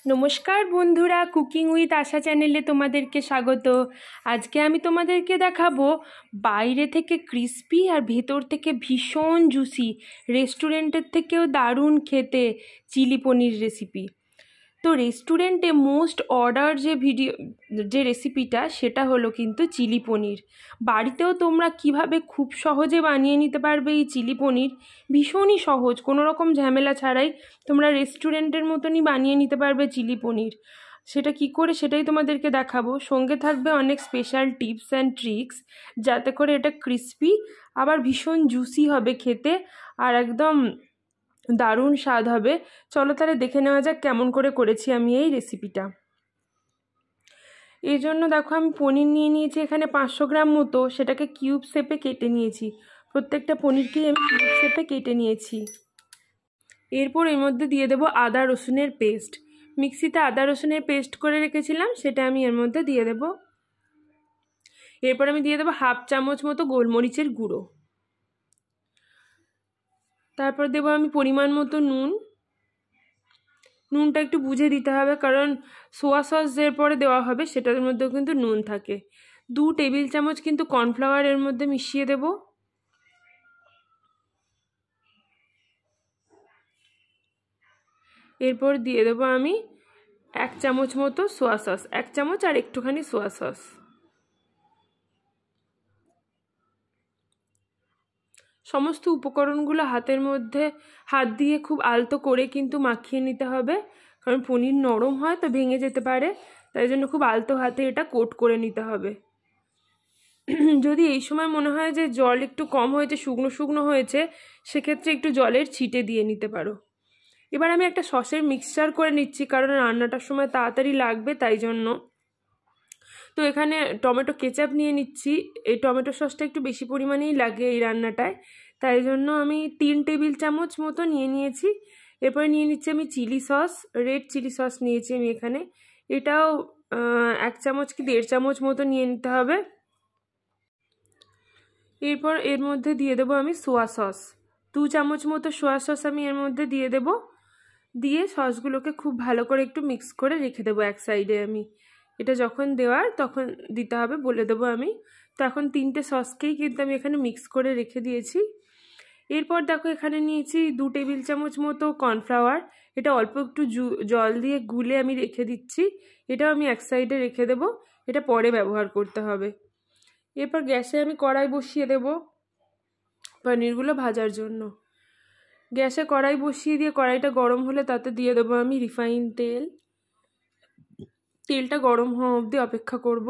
নমস্কার বন্ধুরা, cooking with আশা চ্যানেলে তোমাদেরকে স্বাগত। আজকে আমি তোমাদেরকে দেখাবো বাইরে থেকে ক্রিস্পি আর ভেতর থেকে ভীষণ জুসি, রেস্টুরেন্টের থেকেও দারুণ খেতে চিলি পনির রেসিপি। তো রেস্টুরেন্টে মোস্ট অর্ডার যে রেসিপিটা সেটা হলো কিন্তু চিলি পনির। বাড়িতেও তোমরা কিভাবে খুব সহজে বানিয়ে নিতে পারবে এই চিলি পনির, ভীষণই সহজ, কোনো রকম ঝামেলা ছাড়াই তোমরা রেস্টুরেন্টের মতনই বানিয়ে নিতে পারবে চিলি পনির। সেটা কি করে সেটাই তোমাদেরকে দেখাবো। সঙ্গে থাকবে অনেক স্পেশাল টিপস অ্যান্ড ট্রিক্স, যাতে করে এটা ক্রিস্পি আবার ভীষণ জুসি হবে খেতে, আর একদম দারুণ স্বাদ হবে। চলো তাহলে দেখে নেওয়া যাক কেমন করে করেছি আমি এই রেসিপিটা। এই জন্য দেখো আমি পনির নিয়ে নিয়েছি এখানে 500 গ্রাম মতো, সেটাকে কিউব শেপে কেটে নিয়েছি। প্রত্যেকটা পনিরকেই আমি কিউব শেপে কেটে নিয়েছি। এরপর এর মধ্যে দিয়ে দেবো আদা রসুনের পেস্ট। মিক্সিতে আদা রসুনের পেস্ট করে রেখেছিলাম, সেটা আমি এর মধ্যে দিয়ে দেবো। এরপর আমি দিয়ে দেবো 1/2 চামচ মতো গোলমরিচের গুঁড়ো। তারপর দেবো আমি পরিমাণ মতো নুন। নুনটা একটু বুঝে দিতে হবে, কারণ সোয়া সস এর পরে দেওয়া হবে সেটার মধ্যেও কিন্তু নুন থাকে। 2 টেবিল চামচ কিন্তু কর্নফ্লাওয়ার এর মধ্যে মিশিয়ে দেব। এরপর দিয়ে দেবো আমি 1 চামচ মতো সোয়া সস, 1 চামচ আর একটুখানি সোয়া সস। সমস্ত উপকরণগুলো হাতের মধ্যে হাত দিয়ে খুব আলতো করে কিন্তু মাখিয়ে নিতে হবে, কারণ পনির নরম হয় তো ভেঙে যেতে পারে, তাই জন্য খুব আলতো হাতে এটা কোট করে নিতে হবে। যদি এই সময় মনে হয় যে জল একটু কম হয়েছে, শুকনো শুকনো হয়েছে, সেক্ষেত্রে একটু জলের ছিটে দিয়ে নিতে পারো। এবার আমি একটা সসের মিক্সচার করে নিচ্ছি, কারণ রান্নাটার সময় তাড়াতাড়ি লাগবে, তাই জন্য। তো এখানে টমেটো কেচাপ নিয়ে নিচ্ছি। এই টমেটো সসটা একটু বেশি পরিমাণেই লাগে এই রান্নাটায়, তাই জন্য আমি 3 টেবিল চামচ মতো নিয়ে নিয়েছি। এরপরে নিয়ে নিচ্ছি আমি chilli sauce, red chilli sauce নিয়েছি আমি এখানে। এটাও 1 চামচ কি 1.5 চামচ মতো নিয়ে নিতে হবে। এরপর এর মধ্যে দিয়ে দেবো আমি সোয়া সস, 2 চামচ মতো সোয়া সস আমি এর মধ্যে দিয়ে দেবো। দিয়ে সসগুলোকে খুব ভালো করে একটু মিক্স করে রেখে দেবো এক সাইডে আমি। এটা যখন দেওয়ার তখন দিতে হবে বলে দেবো আমি। তো এখন 3টে সসকেই কিন্তু আমি এখানে মিক্স করে রেখে দিয়েছি। এরপর দেখো এখানে নিয়েছি 2 টেবিল চামচ মতো কর্নফ্লাওয়ার। এটা অল্প একটু জল দিয়ে গুলে আমি রেখে দিচ্ছি। এটাও আমি এক সাইডে রেখে দেবো, এটা পরে ব্যবহার করতে হবে। এরপর গ্যাসে আমি কড়াই বসিয়ে দেব পনিরগুলো ভাজার জন্য। গ্যাসে কড়াই বসিয়ে দিয়ে কড়াইটা গরম হলে তাতে দিয়ে দেবো আমি রিফাইন তেল। তেলটা গরম হওয়া অবধি অপেক্ষা করব।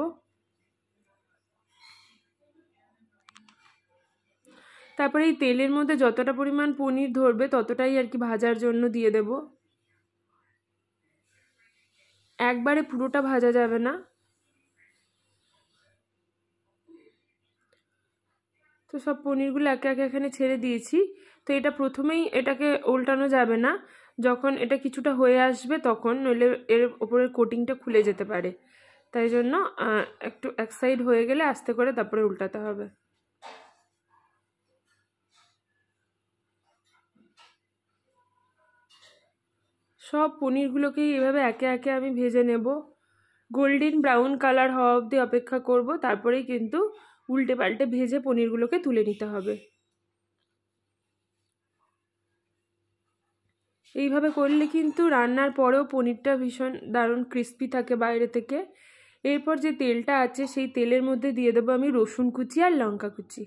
তারপরে এই তেলের মধ্যে যতটা পরিমাণ পনির ধরবে ততটাই আর কি ভাজার জন্য দিয়ে দেব। একবারে পুরোটা ভাজা যাবে না। তো সব পনিরগুলো একে একে এখানে ছেড়ে দিয়েছি। তো এটা প্রথমেই এটাকে উল্টানো যাবে না, যখন এটা কিছুটা হয়ে আসবে তখন, নইলে এর ওপরের কোটিংটা খুলে যেতে পারে। তাই জন্য একটু এক সাইড হয়ে গেলে আস্তে করে তারপরে উল্টাতে হবে। সব পনিরগুলোকেই এভাবে একে একে আমি ভেজে নেব। গোল্ডেন ব্রাউন কালার হওয়া অবধি অপেক্ষা করব, তারপরেই কিন্তু উল্টে পাল্টে ভেজে পনিরগুলোকে তুলে নিতে হবে। এইভাবে করলে কিন্তু রান্নার পরেও পনিরটা ভীষণ দারুণ ক্রিস্পি থাকে বাইরে থেকে। এরপর যে তেলটা আছে সেই তেলের মধ্যে দিয়ে দেবো আমি রসুন কুচি আর লঙ্কা কুচি।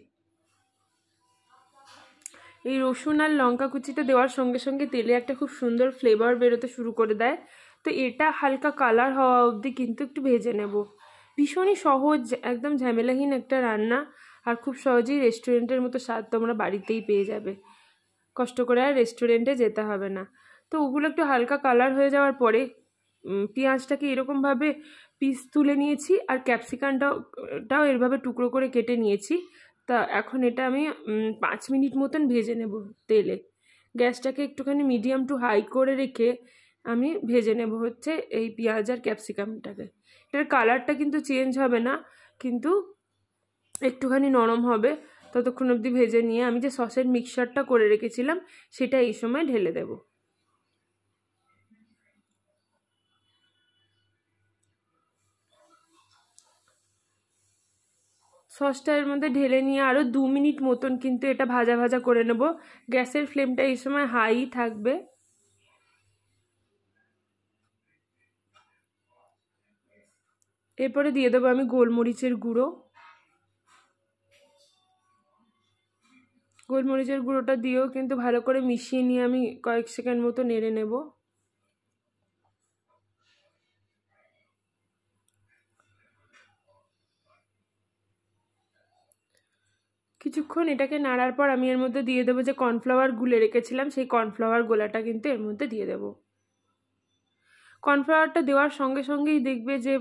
এই রসুন আর লঙ্কা কুচিটা দেওয়ার সঙ্গে সঙ্গে তেলে একটা খুব সুন্দর ফ্লেভার বেরোতে শুরু করে দেয়। তো এটা হালকা কালার হওয়া অবধি কিন্তু একটু ভেজে নেব। ভীষণই সহজ, একদম ঝামেলাহীন একটা রান্না, আর খুব সহজেই রেস্টুরেন্টের মতো স্বাদ তোমরা বাড়িতেই পেয়ে যাবে, কষ্ট করে আর রেস্টুরেন্টে যেতে হবে না। তো ওগুলো একটু হালকা কালার হয়ে যাওয়ার পরে পেঁয়াজটাকে এরকমভাবে পিস তুলে নিয়েছি, আর ক্যাপসিকামটাও এরভাবে টুকরো করে কেটে নিয়েছি। তা এখন এটা আমি 5 মিনিট মতন ভেজে নেব তেলে। গ্যাসটাকে একটুখানি মিডিয়াম টু হাই করে রেখে আমি ভেজে নেব হচ্ছে এই পেঁয়াজ আর ক্যাপসিকামটাকে। এটার কালারটা কিন্তু চেঞ্জ হবে না, কিন্তু একটুখানি নরম হবে। ততক্ষণ অবধি ভেজে নিয়ে আমি যে সসের মিক্সচারটা করে রেখেছিলাম সেটা এই সময় ঢেলে দেব। সসটা এর মধ্যে ঢেলে নিয়ে আরও 2 মিনিট মতন কিন্তু এটা ভাজা ভাজা করে নেব। গ্যাসের ফ্লেমটা এই সময় হাই থাকবে। এরপরে দিয়ে দেবো আমি গোলমরিচের গুঁড়ো। গোলমরিচের গুঁড়োটা দিয়েও কিন্তু ভালো করে মিশিয়ে নিয়ে আমি কয়েক সেকেন্ড মতো নেড়ে নেব। কিছুক্ষণ এটাকে নাড়ার পর আমি এর মধ্যে দিয়ে দেবো যে কর্নফ্লাওয়ার গুলে রেখেছিলাম, সেই কর্নফ্লাওয়ার গোলাটা কিন্তু এর মধ্যে দিয়ে দেব। কর্নফ্লাওয়ারটা দেওয়ার সঙ্গে সঙ্গেই দেখবে যে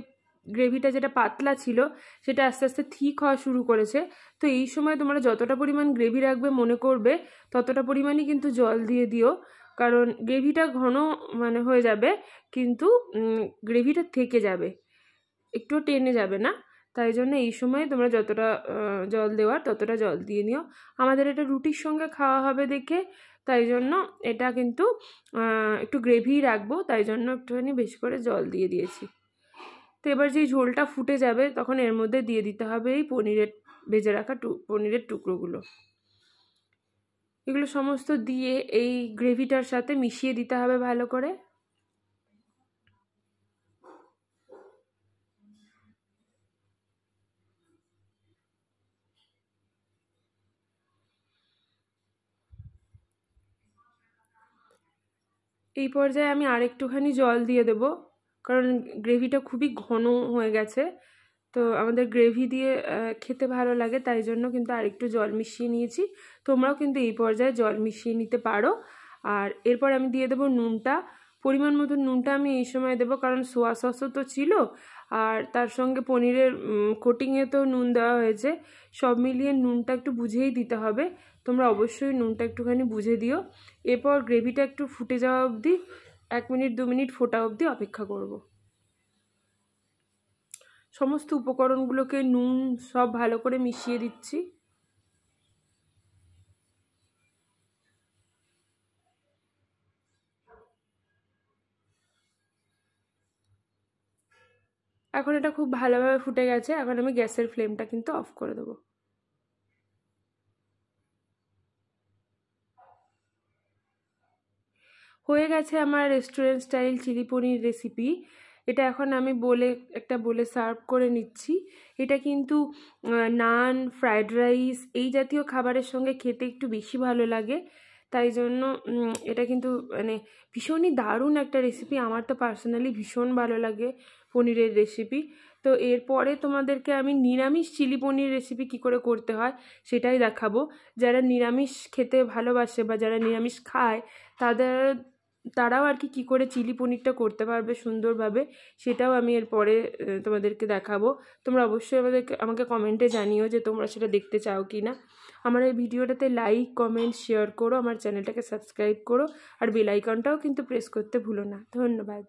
গ্রেভিটা যেটা পাতলা ছিল সেটা আস্তে আস্তে থিক হওয়া শুরু করেছে। তো এই সময় তোমরা যতটা পরিমাণ গ্রেভি রাখবে মনে করবে ততটা পরিমাণই কিন্তু জল দিয়ে দিও, কারণ গ্রেভিটা ঘন মানে হয়ে যাবে কিন্তু গ্রেভিটা থেকে যাবে, একটুও টেনে যাবে না। তাই জন্য এই সময় তোমরা যতটা জল দেওয়ার ততটা জল দিয়ে নিও। আমাদের এটা রুটির সঙ্গে খাওয়া হবে দেখে তাই জন্য এটা কিন্তু একটু গ্রেভি রাখবো, তাই জন্য একটুখানি বেশি করে জল দিয়ে দিয়েছি। তো এবার যেই ঝোলটা ফুটে যাবে তখন এর মধ্যে দিয়ে দিতে হবে এই ভেজে রাখা পনিরের টুকরোগুলো। এগুলো সমস্ত দিয়ে এই গ্রেভিটার সাথে মিশিয়ে দিতে হবে ভালো করে। এই পর্যায়ে আমি আরেকটুখানি জল দিয়ে দেব, কারণ গ্রেভিটা খুবই ঘন হয়ে গেছে। তো আমাদের গ্রেভি দিয়ে খেতে ভালো লাগে, তাই জন্য কিন্তু আরেকটু জল মিশিয়ে নিয়েছি। তোমরাও কিন্তু এই পর্যায়ে জল মিশিয়ে নিতে পারো। আর এরপর আমি দিয়ে দেবো নুনটা, পরিমাণ মতো নুনটা আমি এই সময় দেবো, কারণ সোয়া সসও তো ছিল আর তার সঙ্গে পনিরের কোটিংয়ে তো নুন দেওয়া হয়েছে। সব মিলিয়ে নুনটা একটু বুঝেই দিতে হবে, তোমরা অবশ্যই নুনটা একটুখানি বুঝে দিও। এরপর গ্রেভিটা একটু ফুটে যাওয়া অবধি 1 মিনিট 2 মিনিট ফোটা অবধি অপেক্ষা করব। সমস্ত উপকরণগুলোকে নুন সব ভালো করে মিশিয়ে দিচ্ছি। এখন এটা খুব ভালোভাবে ফুটে গেছে, এখন আমি গ্যাসের ফ্লেমটা কিন্তু অফ করে দেবো। হয়ে গেছে আমার রেস্টুরেন্ট স্টাইল চিলি পনির রেসিপি। এটা এখন আমি বলে সার্ভ করে নিচ্ছি। এটা কিন্তু নান, ফ্রায়েড রাইস এই জাতীয় খাবারের সঙ্গে খেতে একটু বেশি ভালো লাগে, তাই জন্য এটা কিন্তু মানে ভীষণই দারুণ একটা রেসিপি। আমার তো পার্সোনালি ভীষণ ভালো লাগে পনিরের রেসিপি। তো এরপরে তোমাদেরকে আমি নিরামিষ চিলি পনির রেসিপি কী করে করতে হয় সেটাই দেখাবো। যারা নিরামিষ খেতে ভালোবাসে বা যারা নিরামিষ খায় তারাও আর কি করে চিলি পনিরটা করতে পারবে সুন্দরভাবে, সেটাও আমি এরপরে তোমাদেরকে দেখাবো। তোমরা অবশ্যই আমাকে কমেন্টে জানিও যে তোমরা সেটা দেখতে চাও কি না। আমার এই ভিডিওটাতে লাইক, কমেন্ট, শেয়ার করো, আমার চ্যানেলটাকে সাবস্ক্রাইব করো আর বেল আইকনটাও কিন্তু প্রেস করতে ভুলো না। ধন্যবাদ।